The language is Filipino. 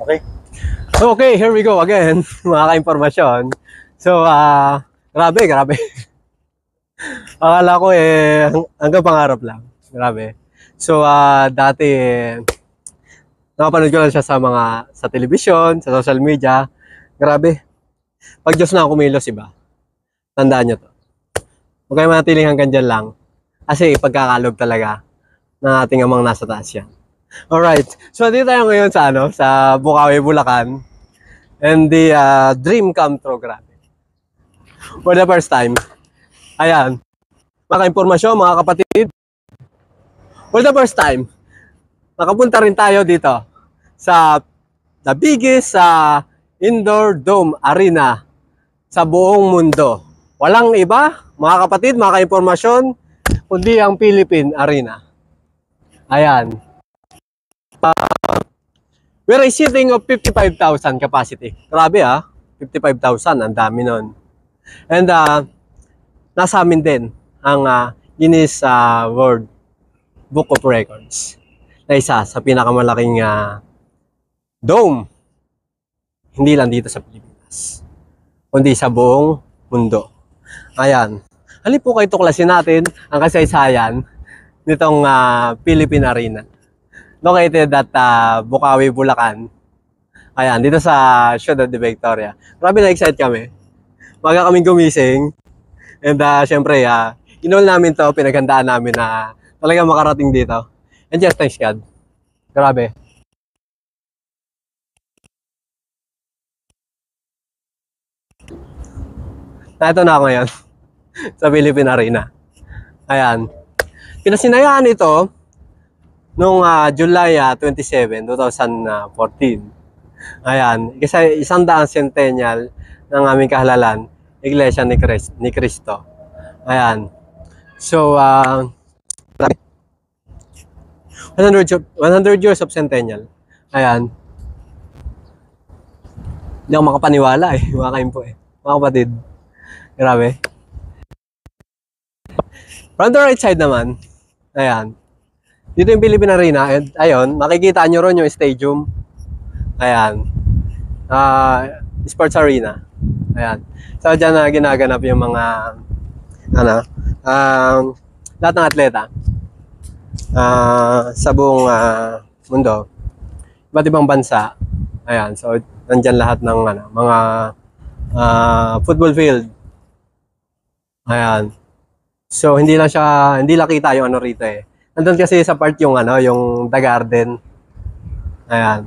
Okay. Okay, here we go again. Mga ka-impormasyon. So, grabe. Akala ko hanggang pangarap lang. Grabe. So, dati nakapanood ko lang siya sa telebisyon, sa social media. Grabe. Pag Diyos na kumilos, iba. Tandaan nyo to. Huwag kayo manatiling hanggang dyan lang. Kasi pagkakalog talaga ng ating amang nasa taas yan. Alright. So, dito tayo ngayon sa Bukawi, Bulacan. And the dream come true, grabe. For the first time. Ayan. Mga impormasyon, mga kapatid. For the first time, nakapunta rin tayo dito sa the biggest indoor dome arena sa buong mundo. Walang iba, mga kapatid, mga ka-impormasyon, kundi ang Philippine Arena. Ayan. We're a seating of 55,000 capacity. Grabe 55,000, ang dami nun. And nasa amin din ang Guinness World Book of Records na isa sa pinakamalaking dome. Hindi lang dito sa Pilipinas, kundi sa buong mundo. Ayan. Halip po kayo tuklasin natin ang kasaysayan nitong Philippine Arena. Located at Bukawi, Bulacan. Ayan, dito sa Ciudad de Victoria. Grabe na-excite kami. Maga kaming gumising. And syempre, inol namin to, pinaghandaan namin na talagang makarating dito. And just thanks God. Grabe. Ito na ako ngayon sa Philippine Arena. Ayan. Pinasinayaan ito noong July 27, 2014. Ayan. Kasi 100 centennial ng aming kahlalan, Iglesia ni Cristo. Ayan. So, 100 years of centennial. Ayan. Hindi ako makapaniwala mga kaimpo mga kapatid. Grabe. From the right side naman, ayan. Dito yung Philippine Arena, and ayun, makikita nyo ron yung stadium. Ayan. Sports arena. Ayan. So, dyan na ginaganap yung mga, lahat ng atleta sa buong mundo. Iba't ibang bansa. Ayan. So, nandyan lahat ng mga football field. Ayan. So, hindi lang kita yung rito Nandun kasi sa part yung yung The Garden. Ayan.